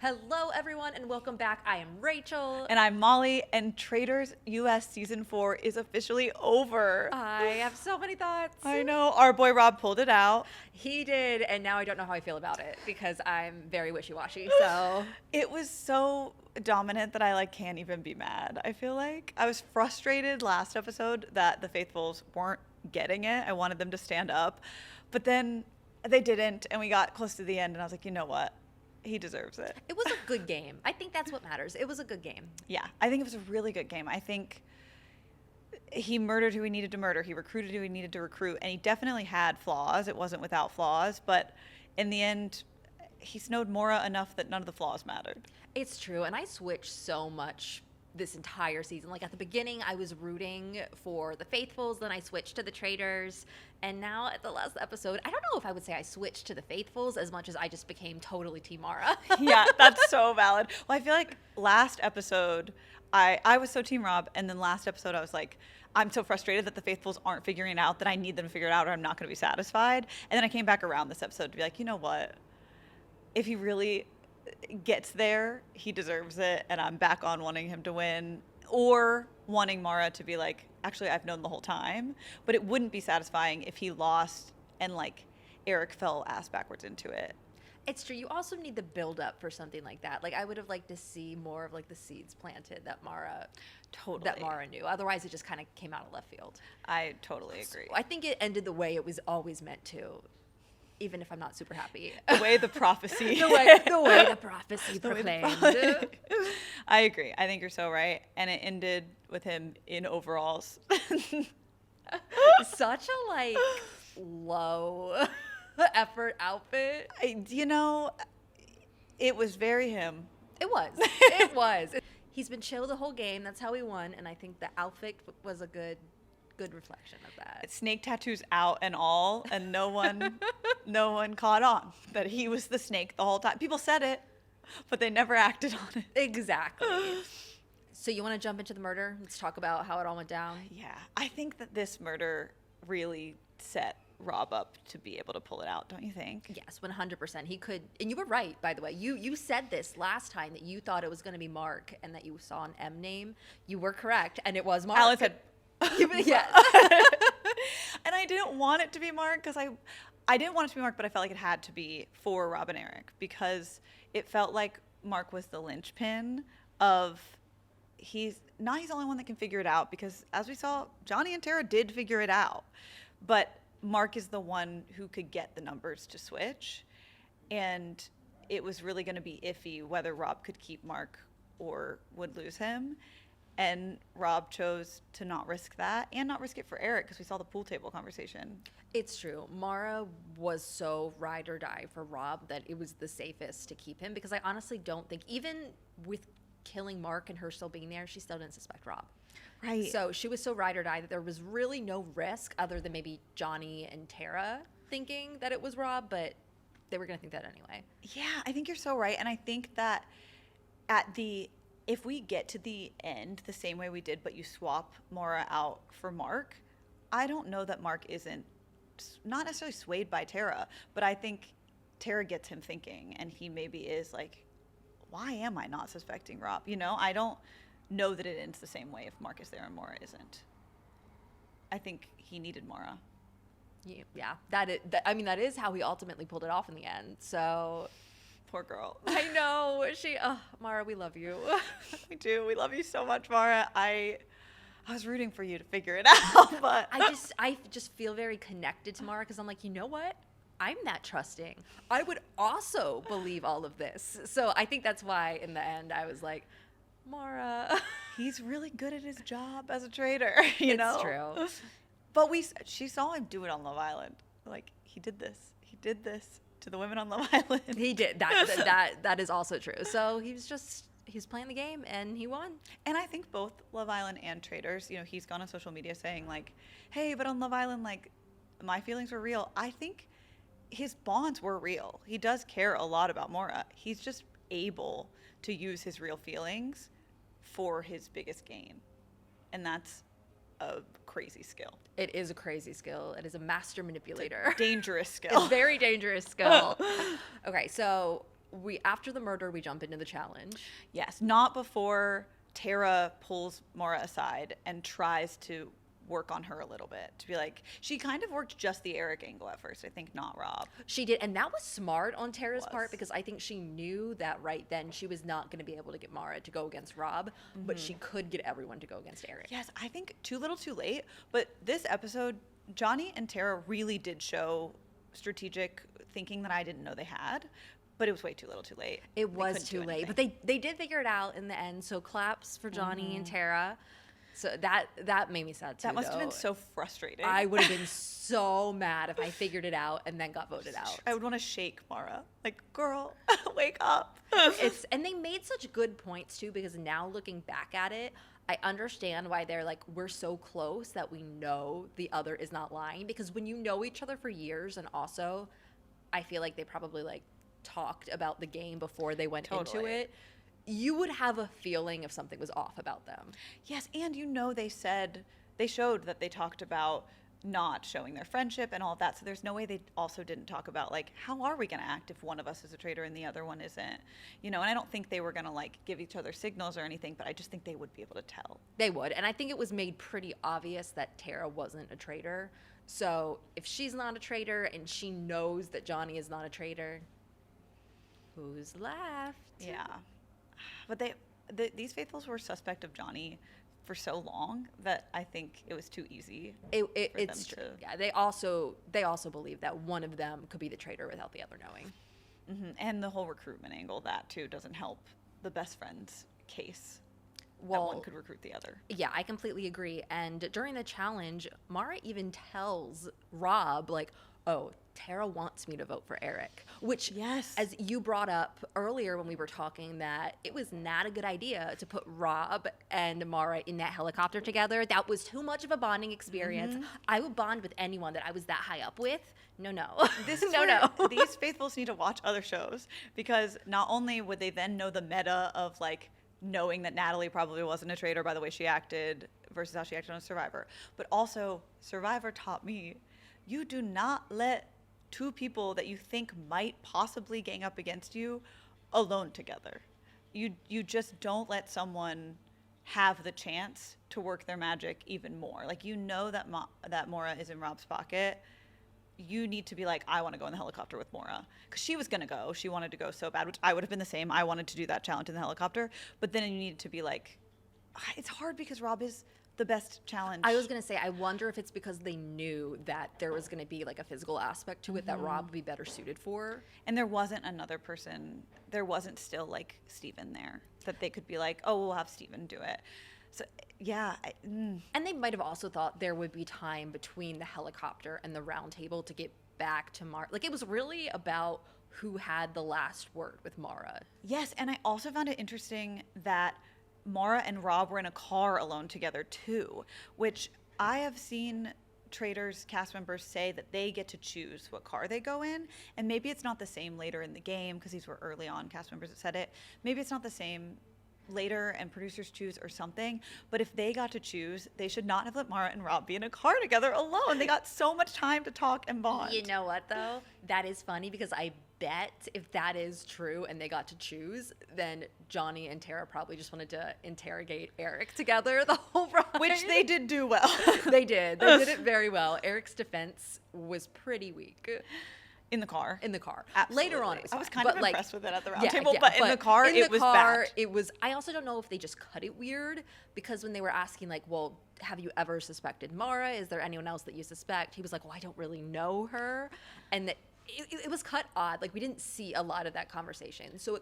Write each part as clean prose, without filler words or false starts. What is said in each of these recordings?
Hello, everyone, and welcome back. I am Rachel. And I'm Molly, and Traitors US Season 4 is officially over. I have so many thoughts. I know. Our boy Rob pulled it out. He did, and now I don't know how I feel about it because I'm very wishy-washy, so. It was so dominant that I can't even be mad. I feel like I was frustrated last episode that the Faithfuls weren't getting it. I wanted them to stand up, but then they didn't, and we got close to the end, and I was like, you know what? He deserves it. It was a good game. I think that's what matters. It was a good game. Yeah, I think it was a really good game. I think he murdered who he needed to murder. He recruited who he needed to recruit. And he definitely had flaws. It wasn't without flaws. But in the end, he snowed Mora enough that none of the flaws mattered. It's true. And I switched so much this entire season. Like at the beginning, I was rooting for the Faithfuls. Then I switched to the Traitors. And now at the last episode, I don't know if I would say I switched to the Faithfuls as much as I just became totally Team Mara. Yeah, that's so valid. Well, I feel like last episode, I was so Team Rob. And then last episode, I was like, I'm so frustrated that the Faithfuls aren't figuring it out that I need them to figure it out or I'm not going to be satisfied. And then I came back around this episode to be like, you know what? If he really gets there, he deserves it, and I'm back on wanting him to win or wanting Mara to be like, actually I've known the whole time. But it wouldn't be satisfying if he lost and Eric fell ass backwards into it. It's true. You also need the build up for something like that. I would have liked to see more of the seeds planted that Mara knew. Otherwise it just kind of came out of left field. I totally agree. So I think it ended the way it was always meant to. Even if I'm not super happy. The way the prophecy. the way the prophecy proclaimed. I agree. I think you're so right. And it ended with him in overalls. Such a low effort outfit. It was very him. It was. It was. He's been chill the whole game. That's how he won. And I think the outfit was a good reflection of that. Snake tattoos out and all, and no one caught on that he was the snake the whole time. People said it, but they never acted on it. Exactly. So you want to jump into the murder? Let's talk about how it all went down. Yeah, I think that this murder really set Rob up to be able to pull it out, don't you think? Yes, 100%. He could, and you were right, by the way. You said this last time that you thought it was going to be Mark and that you saw an M name. You were correct, and it was Mark. Alice said, yes. And I didn't want it to be Mark because I didn't want it to be Mark, but I felt like it had to be for Rob and Eric because it felt like Mark was the linchpin of he's the only one that can figure it out because as we saw, Johnny and Tara did figure it out, but Mark is the one who could get the numbers to switch, and it was really going to be iffy whether Rob could keep Mark or would lose him. And Rob chose to not risk that and not risk it for Eric because we saw the pool table conversation. It's true. Mara was so ride or die for Rob that it was the safest to keep him because I honestly don't think, even with killing Mark and her still being there, she still didn't suspect Rob. Right. So she was so ride or die that there was really no risk other than maybe Johnny and Tara thinking that it was Rob, but they were going to think that anyway. Yeah, I think you're so right. And I think that if we get to the end the same way we did, but you swap Mara out for Mark, I don't know that Mark isn't not necessarily swayed by Tara, but I think Tara gets him thinking, and he maybe is like, why am I not suspecting Rob? I don't know that it ends the same way if Mark is there and Mara isn't. I think he needed Mara. Yeah, that is how he ultimately pulled it off in the end. So. Poor girl. I know. Mara, we love you. We do. We love you so much, Mara. I was rooting for you to figure it out, but I just feel very connected to Mara because I'm like, you know what? I'm that trusting. I would also believe all of this. So I think that's why in the end I was like, Mara. He's really good at his job as a traitor, It's true. But she saw him do it on Love Island. He did this to the women on Love Island. He did. That is also true. So he's playing the game and he won. And I think both Love Island and Traitors, he's gone on social media saying hey, but on Love Island, my feelings were real. I think his bonds were real. He does care a lot about Mora. He's just able to use his real feelings for his biggest gain. And that's a crazy skill. It is a crazy skill. It is a master manipulator. Dangerous skill. It's a very dangerous skill. Okay, so after the murder, we jump into the challenge. Yes, not before Tara pulls Mora aside and tries to work on her a little bit to be like, she kind of worked just the Eric angle at first, I think, not Rob. She did, and that was smart on Tara's Was. part, because I think she knew that right then she was not going to be able to get Mara to go against Rob, but she could get everyone to go against Eric. Yes, I think too little too late, but this episode, Johnny and Tara really did show strategic thinking that I didn't know they had, but it was way too little too late. It was too late, but they did figure it out in the end, so claps for Johnny and Tara. So that made me sad too. That must have been though. so frustrating. I would have been so mad if I figured it out and then got voted out. I would want to shake Mara. Like, girl, wake up. And they made such good points too, because now looking back at it, I understand why they're like, we're so close that we know the other is not lying, because when you know each other for years, and also I feel like they probably like talked about the game before they went into it, you would have a feeling if something was off about them. Yes, and they showed that they talked about not showing their friendship and all of that, so there's no way they also didn't talk about, like, how are we going to act if one of us is a traitor and the other one isn't? You know, and I don't think they were going to, like, give each other signals or anything, but I just think they would be able to tell. They would, and I think it was made pretty obvious that Tara wasn't a traitor. So if she's not a traitor and she knows that Johnny is not a traitor, who's left? Yeah. But these faithfuls were suspect of Johnny for so long that I think it was too easy. It's true. Yeah, they also believe that one of them could be the traitor without the other knowing. Mm-hmm. And the whole recruitment angle, that too doesn't help the best friend's case. That one could recruit the other. Yeah, I completely agree. And during the challenge, Mara even tells Rob, like, oh, Tara wants me to vote for Eric, which, yes, as you brought up earlier when we were talking, that it was not a good idea to put Rob and Mara in that helicopter together. That was too much of a bonding experience. I would bond with anyone that I was that high up with. No. This is no. These faithfuls need to watch other shows, because not only would they then know the meta of, like, knowing that Natalie probably wasn't a traitor by the way she acted versus how she acted on Survivor, but also Survivor taught me, you do not let two people that you think might possibly gang up against you alone together. You just don't let someone have the chance to work their magic even more. Like, you know that that Mora is in Rob's pocket. You need to be like, I want to go in the helicopter with Mora. Because she was going to go. She wanted to go so bad, which I would have been the same. I wanted to do that challenge in the helicopter. But then you need to be like, it's hard because Rob is the best challenge. I was going to say, I wonder if it's because they knew that there was going to be like a physical aspect to it that Rob would be better suited for. And there wasn't another person, there wasn't still like Steven there that they could be like, oh, we'll have Steven do it. So, yeah. And they might have also thought there would be time between the helicopter and the round table to get back to Mara. Like, it was really about who had the last word with Mara. Yes, and I also found it interesting that Mara and Rob were in a car alone together too, which I have seen Traitors cast members say that they get to choose what car they go in, and maybe it's not the same later in the game because these were early on cast members that said it. Maybe it's not the same later and producers choose or something, but if they got to choose, they should not have let Mara and Rob be in a car together alone. They got so much time to talk and bond. You know what though? That is funny, because I bet if that is true and they got to choose, then Johnny and Tara probably just wanted to interrogate Eric together the whole ride. Which they did do well. They did it very well. Eric's defense was pretty weak. In the car. Absolutely. Later on, it was fine. I was kind of like, impressed with it at the round table, but in the car, it was bad. It was. I also don't know if they just cut it weird, because when they were asking, like, well, have you ever suspected Mara? Is there anyone else that you suspect? He was like, well, I don't really know her, and that it was cut odd. Like, we didn't see a lot of that conversation, so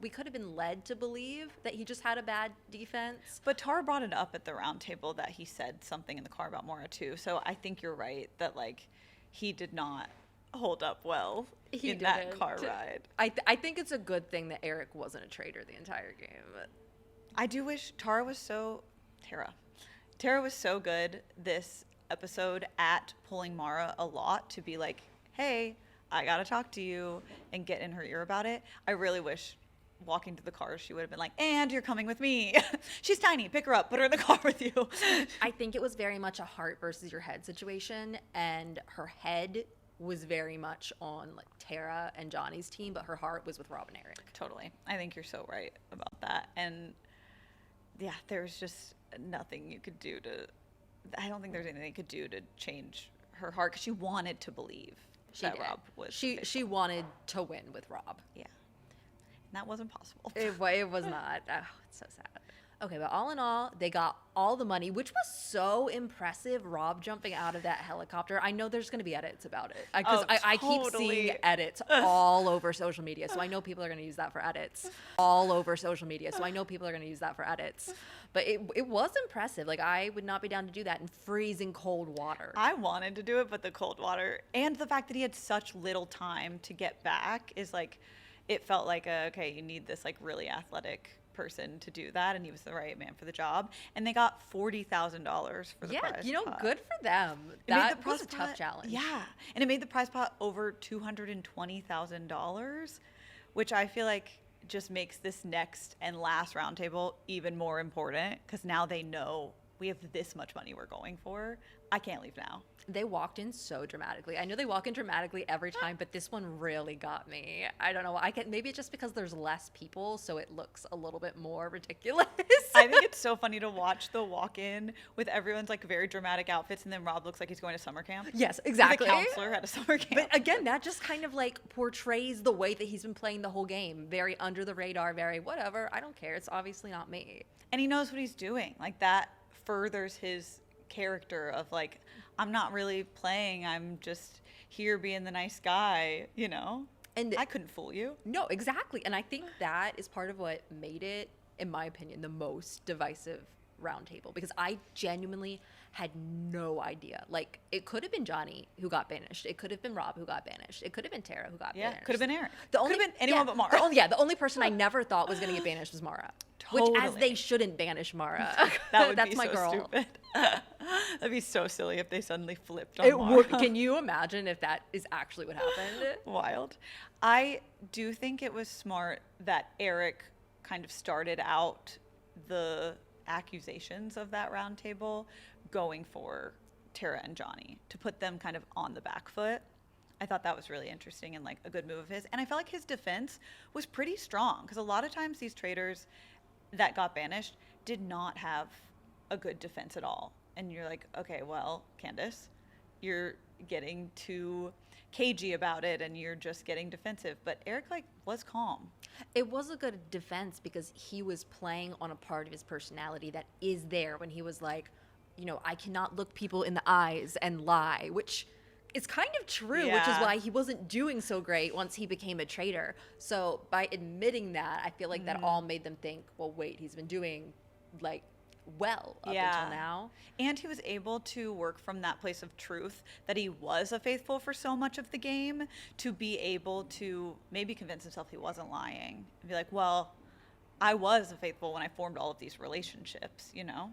we could have been led to believe that he just had a bad defense. But Tara brought it up at the round table that he said something in the car about Mara too. So I think you're right that, like, he did not hold up well in that car ride. I think it's a good thing that Eric wasn't a traitor the entire game. I do wish Tara was so good this episode at pulling Mara a lot to be like, hey, I gotta talk to you, and get in her ear about it. I really wish walking to the car she would have been like, and you're coming with me. She's tiny, pick her up, put her in the car with you. I think it was very much a heart versus your head situation, and her head was very much on like Tara and Johnny's team, but her heart was with Rob and Eric. Totally. I think you're so right about that. And yeah, there's just nothing you could do to, I don't think there's anything you could do to change her heart, because she wanted to believe that did. Rob was She wanted to win with Rob. Yeah. And that wasn't possible. It was not. Oh, it's so sad. Okay, but all in all, they got all the money, which was so impressive. Rob jumping out of that helicopter. I know there's going to be edits about it because I keep seeing edits all over social media. So I know people are going to use that for edits. All over social media. So I know people are going to use that for edits. But it was impressive. Like, I would not be down to do that in freezing cold water. I wanted to do it, but the cold water and the fact that he had such little time to get back is like, it felt like, okay, you need this like really athletic person to do that, and he was the right man for the job. And they got $40,000 for the prize pot. Good for them. That was a tough challenge. Yeah, and it made the prize pot over $220,000, which I feel like just makes this next and last roundtable even more important, because now they know we have this much money we're going for. I can't leave now. They walked in so dramatically. I know they walk in dramatically every time, but this one really got me. I don't know. Maybe it's just because there's less people, so it looks a little bit more ridiculous. I think it's so funny to watch the walk-in with everyone's like very dramatic outfits, and then Rob looks like he's going to summer camp. Yes, exactly. The counselor at a summer camp. But again, that just kind of like portrays the way that he's been playing the whole game. Very under the radar, very whatever. I don't care. It's obviously not me. And he knows what he's doing. Like, that furthers his character of like, I'm not really playing, I'm just here being the nice guy, you know? And I couldn't fool you. No, exactly. And I think that is part of what made it, in my opinion, the most divisive roundtable, because I genuinely had no idea. Like, it could have been Johnny who got banished. It could have been Rob who got banished. It could have been Tara who got banished. Yeah, could have been Eric. Could have been anyone but Mara. The only person I never thought was going to get banished was Mara. Totally. Which, as they shouldn't banish Mara. That would That's be my so girl. stupid. That'd be so silly if they suddenly flipped on Mara. Can you imagine if that is actually what happened? Wild. I do think it was smart that Eric kind of started out the accusations of that roundtable going for Tara and Johnny, to put them kind of on the back foot. I thought that was really interesting and like a good move of his. And I felt like his defense was pretty strong, because a lot of times these traitors that got banished did not have a good defense at all. And you're like, okay, well, Candace, you're getting too cagey about it and you're just getting defensive. But Eric like was calm. It was a good defense because he was playing on a part of his personality that is there when he was like, you know, I cannot look people in the eyes and lie, which is kind of true, which is why he wasn't doing so great once he became a traitor. So by admitting that, I feel like that all made them think, well, wait, he's been doing like well up until now. And he was able to work from that place of truth that he was a faithful for so much of the game, to be able to maybe convince himself he wasn't lying and be like, well, I was a faithful when I formed all of these relationships, you know?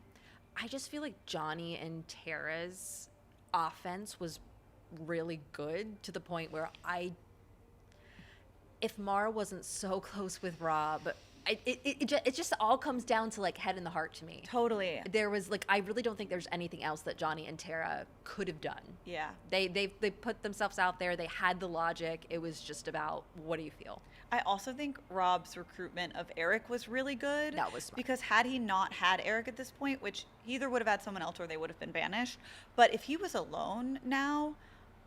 I just feel like Johnny and Tara's offense was really good, to the point where if Mara wasn't so close with Rob, it just all comes down to like head and the heart to me. Totally. There was like, I really don't think there's anything else that Johnny and Tara could have done. Yeah. They put themselves out there. They had the logic. It was just about, what do you feel? I also think Rob's recruitment of Eric was really good. That was smart. Because had he not had Eric at this point, which he either would have had someone else or they would have been banished, but if he was alone now,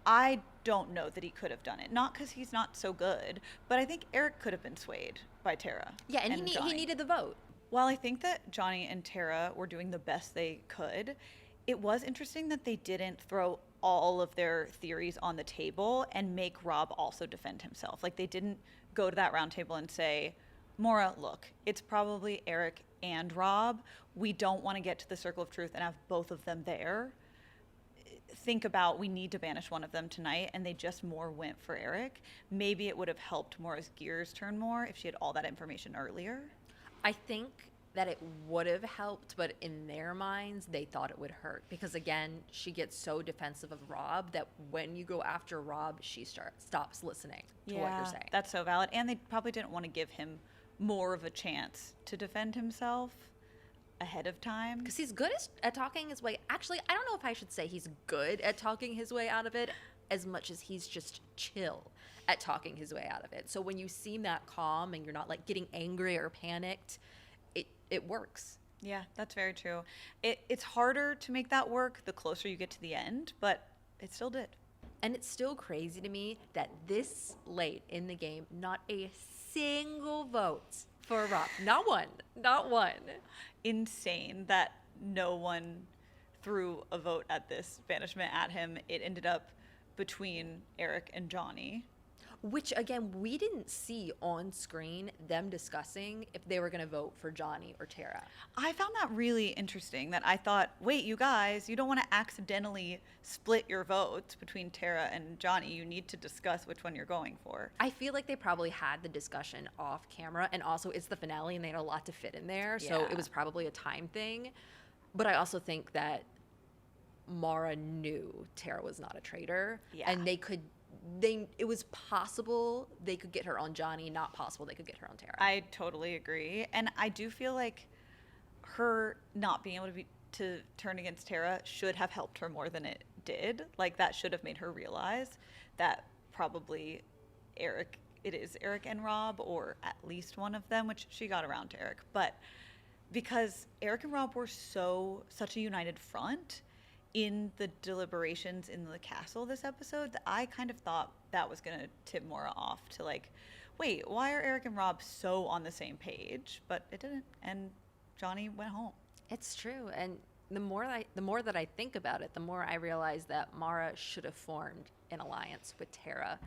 I don't know that he could have done it. Not because he's not so good, but I think Eric could have been swayed by Tara. Yeah, and he needed the vote. While I think that Johnny and Tara were doing the best they could, it was interesting that they didn't throw all of their theories on the table and make Rob also defend himself. Like, they didn't go to that round table and say, Maura, look, it's probably Eric and Rob. We don't want to get to the circle of truth and have both of them there. Think about, we need to banish one of them tonight, and they just more went for Eric. Maybe it would have helped Maura's gears turn more if she had all that information earlier. I think that it would have helped, but in their minds, they thought it would hurt. Because again, she gets so defensive of Rob that when you go after Rob, she stops listening to what you're saying. That's so valid. And they probably didn't want to give him more of a chance to defend himself ahead of time. Because he's good at talking his way. Actually, I don't know if I should say he's good at talking his way out of it. as much as he's just chill at talking his way out of it. So when you seem that calm and you're not like getting angry or panicked, it works. Yeah, that's very true. It's harder to make that work the closer you get to the end, but it still did. And it's still crazy to me that this late in the game, not a single vote for Rob. Not one. Not one. Insane that no one threw a vote at this banishment at him. It ended up between Eric and Johnny. Which, again, we didn't see on screen them discussing if they were going to vote for Johnny or Tara. I found that really interesting that I thought, wait, you guys, you don't want to accidentally split your votes between Tara and Johnny. You need to discuss which one you're going for. I feel like they probably had the discussion off camera, and also it's the finale and they had a lot to fit in there, so Yeah. it was probably a time thing. But I also think that Mara knew Tara was not a traitor, Yeah. and it was possible they could get her on Johnny, not possible they could get her on Tara. I totally agree. And I do feel like her not being able to turn against Tara should have helped her more than it did. Like that should have made her realize that probably it is Eric and Rob, or at least one of them, which she got around to Eric. But because Eric and Rob were such a united front in the deliberations in the castle this episode, that I kind of thought that was going to tip Maura off to like, wait, why are Eric and Rob so on the same page? But it didn't, and Johnny went home. It's true, and the more that I think about it, the more I realize that Mara should have formed an alliance with Tara,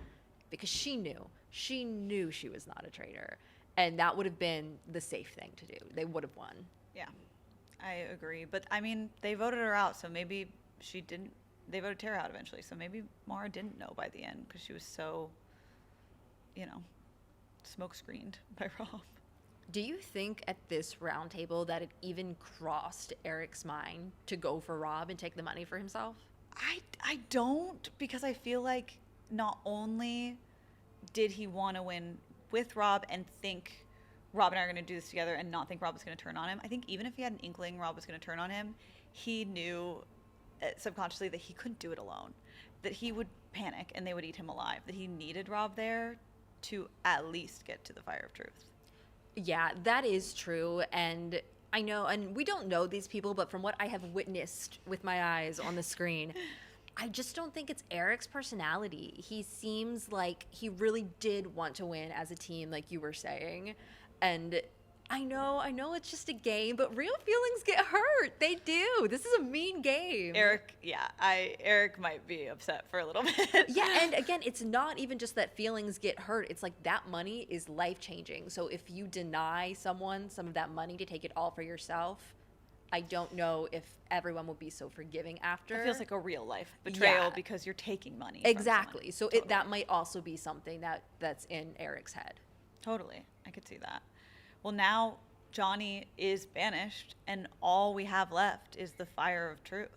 because she knew she was not a traitor, and that would have been the safe thing to do. They would have won. Yeah, I agree. But I mean, they voted her out, so maybe she didn't. They voted Tara out eventually, so maybe Mara didn't know by the end because she was so, smoke screened by Rob. Do you think at this round table that it even crossed Eric's mind to go for Rob and take the money for himself? I don't, because I feel like not only did he want to win with Rob and think Rob and I are going to do this together and not think Rob was going to turn on him, I think even if he had an inkling Rob was going to turn on him, he knew subconsciously that he couldn't do it alone, that he would panic and they would eat him alive, that he needed Rob there to at least get to the fire of truth. Yeah, that is true. And I know, and we don't know these people, but from what I have witnessed with my eyes on the screen, I just don't think it's Eric's personality. He seems like he really did want to win as a team, like you were saying. And I know it's just a game, but real feelings get hurt. They do. This is a mean game. Eric might be upset for a little bit. Yeah, and again, it's not even just that feelings get hurt. It's like that money is life-changing. So if you deny someone some of that money to take it all for yourself, I don't know if everyone will be so forgiving after. It feels like a real life betrayal because you're taking money. Exactly. So Totally. that might also be something that's in Eric's head. Totally. I could see that. Well, now Johnny is banished, and all we have left is the fire of truth.